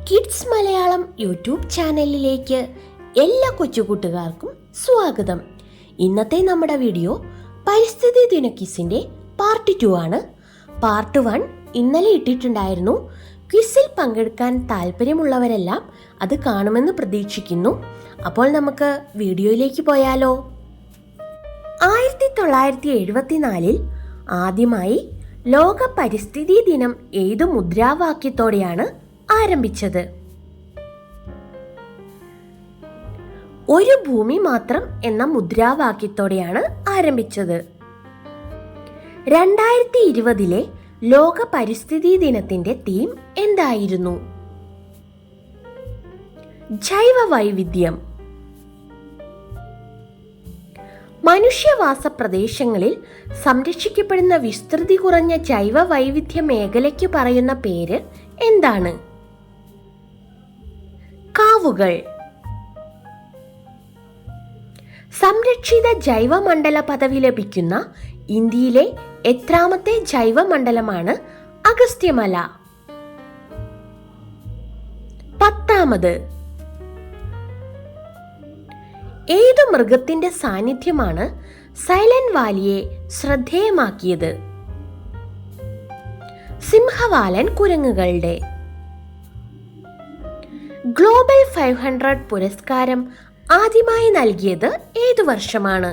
Kids Malayalam YouTube ചാനലിലേക്ക് എല്ലാ കൊച്ചുകൂട്ടുകാർക്കും സ്വാഗതം. ഇന്നത്തെ നമ്മുടെ വീഡിയോ പരിസ്ഥിതി ദിന ക്വിസിൻ്റെ പാർട്ട് 2 ആണ്. പാർട്ട് 1 ഇന്നലെ ഇട്ടിട്ടുണ്ടായിരുന്നു. ക്വിസിൽ പങ്കെടുക്കാൻ താല്പര്യമുള്ളവരെല്ലാം അത് കാണുമെന്ന് പ്രതീക്ഷിക്കുന്നു. അപ്പോൾ നമുക്ക് വീഡിയോയിലേക്ക് പോയാലോ. 1974 ആദ്യമായി ലോക പരിസ്ഥിതി ദിനം ഏതു മുദ്രാവാക്യത്തോടെയാണ് ആരംഭിച്ചത്? ഒരു ഭൂമി മാത്രം എന്ന മുദ്രാവാക്യത്തോടെയാണ് ആരംഭിച്ചത്. 2020 ലോക പരിസ്ഥിതി ദിനത്തിന്റെ തീം എന്തായിരുന്നു? ജൈവ വൈവിധ്യം. മനുഷ്യവാസ പ്രദേശങ്ങളിൽ സംരക്ഷിക്കപ്പെടുന്ന വിസ്തൃതി കുറഞ്ഞ ജൈവ വൈവിധ്യ മേഖലയ്ക്ക് പറയുന്ന പേര് എന്താണ്? കാവുകൾ. സംരക്ഷിത ജൈവമണ്ഡല പദവി ലഭിക്കുന്ന ഇന്ത്യയിലെ എത്രാമത്തെ ജൈവമണ്ഡലമാണ് അഗസ്ത്യമല? 10ാമത്. ഏതു മൃഗത്തിന്റെ സാന്നിധ്യമാണ് സൈലന്റ് വാലിയെ ശ്രദ്ധേയമാക്കിയത്? സിംഹവാലൻ കുരങ്ങുകളുടെ. ഗ്ലോബൽ 500 പുരസ്കാരം ആദ്യമായി നൽകിയത് ഏതു വർഷമാണ്?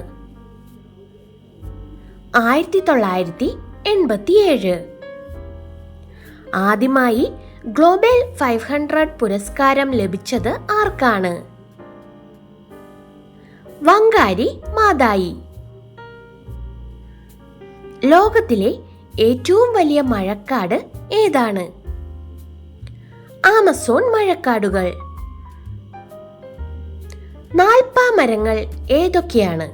1987. ആദ്യമായി ഗ്ലോബൽ 500 പുരസ്കാരം ലഭിച്ചത് ആർക്കാണ്? വങ്കാരി മാതായി. ലോകത്തിലെ ഏറ്റവും വലിയ മഴക്കാട് ഏതാണ്? ആമസോൺ മഴക്കാടുകൾ. നാൽപ്പാമരങ്ങൾ ഏതൊക്കെയാണ്?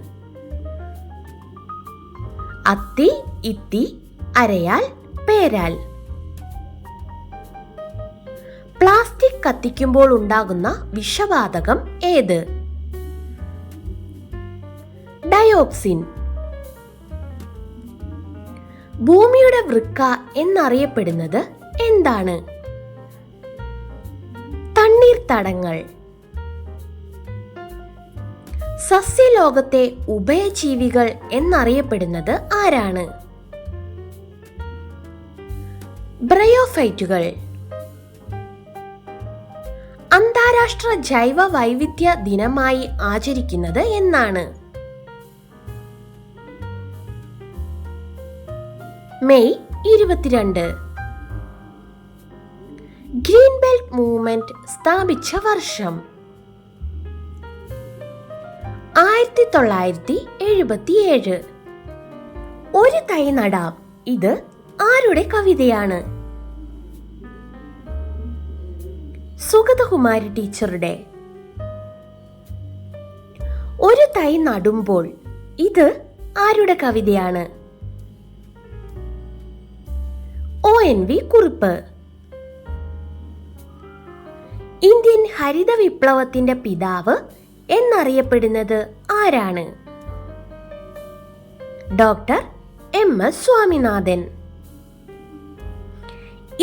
അത്തി, ഇത്തി, അരയാൽ, പേരാൽ. പ്ലാസ്റ്റിക് കത്തിക്കുമ്പോൾ ഉണ്ടാകുന്ന വിഷവാതകം ഏത്? ഡയോക്സിൻ. ഭൂമിയുടെ വൃക്ക എന്നറിയപ്പെടുന്നത് എന്താണ്? തണ്ണീർത്തടങ്ങൾ. സസ്യലോകത്തെ ഉഭയജീവികൾ എന്നറിയപ്പെടുന്നത് ആരാണ്? ബ്രയോഫൈറ്റുകൾ. അന്താരാഷ്ട്ര ജൈവ വൈവിധ്യ ദിനമായി ആചരിക്കുന്നത് എന്നാണ്? മെയ് 22. ഗ്രീൻ ബെൽറ്റ് മൂവ്മെന്റ് സ്ഥാപിച്ച വർഷം? 1977. ഒരു തൈ നടാം, ഇത് ആരുടെ കവിതയാണ്? സുഗതകുമാരി ടീച്ചറുടെ. ഒരു തൈ നടുമ്പോൾ, ഇത് ആരുടെ കവിതയാണ്? ONV കുറിപ്പ്. ഇന്ത്യൻ ഹരിത വിപ്ലവത്തിന്റെ പിതാവ് എന്നറിയപ്പെടുന്നത് ആരാണ്? Doctor MS Swaminathan.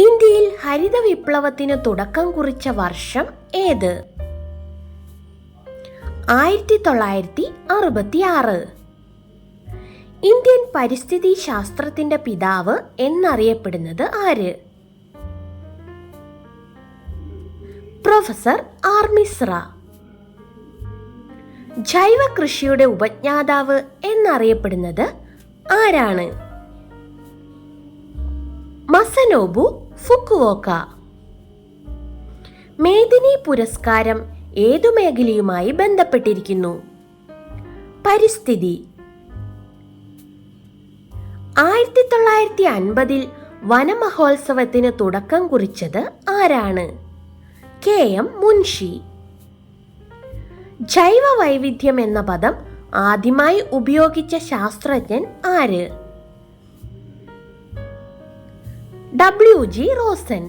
ഇന്ത്യയിൽ ഹരിത വിപ്ലവത്തിന് തുടക്കം കുറിച്ച വർഷം ഏത്? 1966. ഇന്ത്യൻ പരിസ്ഥിതി ശാസ്ത്രത്തിന്റെ പിതാവ് എന്നറിയപ്പെടുന്നത് ആര്? Professor R Mishra. ജൈവ കൃഷിയുടെ ഉപജ്ഞാതാവ് എന്നറിയപ്പെടുന്നത് ആരാണ്? മസനോബു ഫുക്കുവോക്ക. മേദിനി പുരസ്കാരം ഏതു മേഖലയുമായി ബന്ധപ്പെട്ടിരിക്കുന്നു? പരിസ്ഥിതി. 1950 വനമഹോത്സവത്തിന് തുടക്കം കുറിച്ചത് ആരാണ്? KM മുൻഷി. ജൈവ വൈവിധ്യം എന്ന പദം ആദ്യമായി ഉപയോഗിച്ച ശാസ്ത്രജ്ഞൻ ആര്? WG റോസൻ.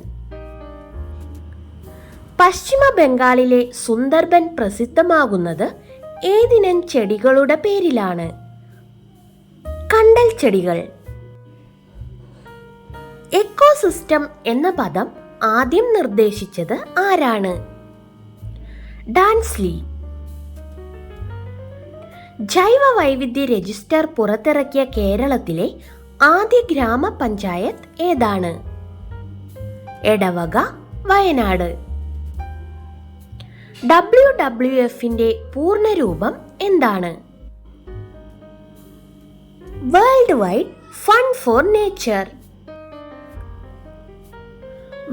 പശ്ചിമ ബംഗാളിലെ സുന്ദർബൻ പ്രസിദ്ധമാകുന്നത് ഏതിനം ചെടികളുടെ പേരിലാണ്? കണ്ടൽ ചെടികൾ. എക്കോസിസ്റ്റം എന്ന പദം ആദ്യം നിർദ്ദേശിച്ചത് ആരാണ്? ഡാൻസ്ലി. ജൈവ വൈവിധ്യ രജിസ്റ്റർ പുറത്തിറക്കിയ കേരളത്തിലെ ആദ്യ ഗ്രാമപഞ്ചായത്ത് ഏതാണ്? എടവക, വയനാട്. WWFന്റെ പൂർണ്ണരൂപം എന്താണ്? World wide fund for nature.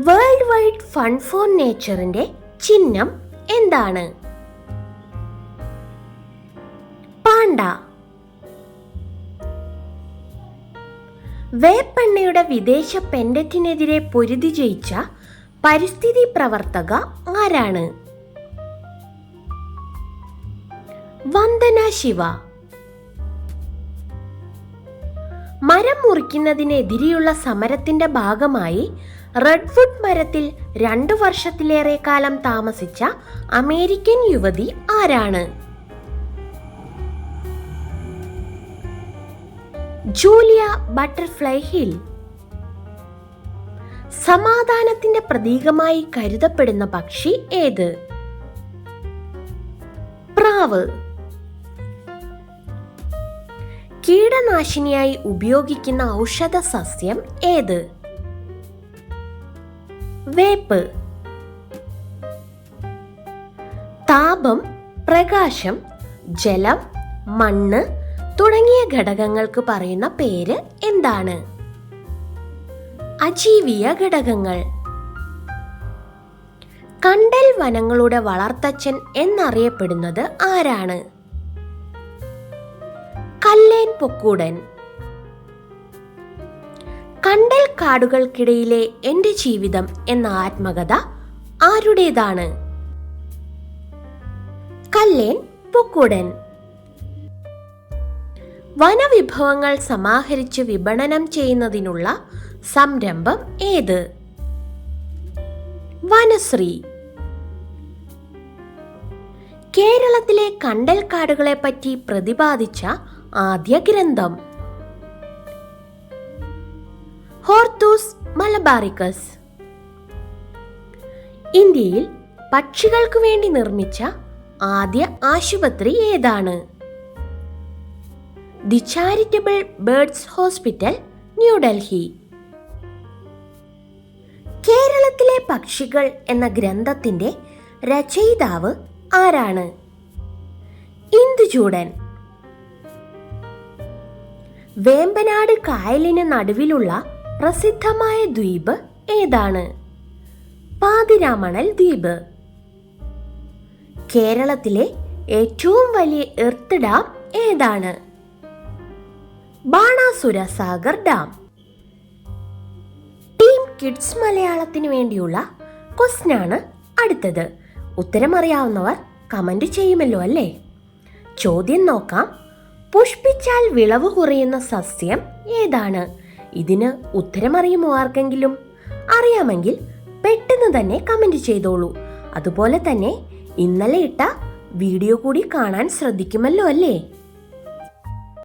World wide fund for നേച്ചറിന്റെ ചിഹ്നം എന്താണ്? പാണ്ട. വേപ്പെണ്ണയുടെ വിദേശ പെൻഡന്റിനെതിരെ പൊരുതി ജയിച്ച പരിസ്ഥിതി പ്രവർത്തക ആരാണ്? വന്ദന ശിവ. മരം മുറിക്കുന്നതിനെതിരെയുള്ള സമരത്തിന്റെ ഭാഗമായി റെഡ്വുഡ് മരത്തിൽ 2 വർഷത്തിലേറെ കാലം താമസിച്ച അമേരിക്കൻ യുവതി ആരാണ്? Julia butterfly hill. സമാധാനത്തിന്റെ പ്രതീകമായി കരുതപ്പെടുന്ന പക്ഷി ഏത്? പ്രാവ്. കീടനാശിനിയായി ഉപയോഗിക്കുന്ന ഔഷധ സസ്യം ഏത്? വേപ്പ്. താപം, പ്രകാശം, ജലം, മണ്ണ് തുടങ്ങിയ ഘടകങ്ങൾക്ക് പറയുന്ന പേര് എന്താണ്? അജീവീയ ഘടകങ്ങൾ. കണ്ടൽ വനങ്ങളുടെ വളർത്തച്ഛൻ എന്നറിയപ്പെടുന്നത് ആരാണ്? കല്ലേൻ പൊക്കൂടൻ. കണ്ടൽ കാടുകൾക്കിടയിലെ എന്റെ ജീവിതം എന്ന ആത്മകഥ ആരുടേതാണ്? കല്ലേൻ പൊക്കൂടൻ. വനവിഭവങ്ങൾ സമാഹരിച്ച് വിപണനം ചെയ്യുന്നതിനുള്ള സംരംഭം ഏത്? വനശ്രീ. കേരളത്തിലെ കണ്ടൽ കാടുകളെ പറ്റി പ്രതിപാദിച്ച ആദ്യ ഗ്രന്ഥം? Hortus Malabaricus. ഇന്ത്യയിൽ പക്ഷികൾക്ക് വേണ്ടി നിർമ്മിച്ച ആദ്യ ആശുപത്രി ഏതാണ്? The charitable birds hospital, New Delhi. കേരളത്തിലെ പക്ഷികൾ എന്ന ഗ്രന്ഥത്തിന്റെ രചയിതാവ് ആരാണ്? ഇന്ദുചൂടൻ. വേമ്പനാട് കായലിന് നടുവിലുള്ള പ്രസിദ്ധമായ ദ്വീപ് ഏതാണ്? പാതിരാമണൽ ദ്വീപ്. കേരളത്തിലെ ഏറ്റവും വലിയ എർത്ത് ഡാം ഏതാണ്? Banasura Sagar dam. Team kids മലയാളത്തിന് വേണ്ടിയുള്ള ക്വസ്റ്റ്യനാണ് അടുത്തത്. ഉത്തരം അറിയാവുന്നവർ കമന്റ് ചെയ്യുമല്ലോ അല്ലേ? ചോദ്യം നോക്കാം. പുഷ്പിച്ചാൽ വിളവ് കുറയുന്ന സസ്യം ഏതാണ്? ഇതിന് ഉത്തരം അറിയുമോ ആർക്കെങ്കിലും? അറിയാമെങ്കിൽ പെട്ടെന്ന് തന്നെ കമന്റ് ചെയ്തോളൂ. അതുപോലെ തന്നെ ഇന്നലെ ഇട്ട വീഡിയോ കൂടി കാണാൻ ശ്രദ്ധിക്കുമല്ലോ അല്ലേ?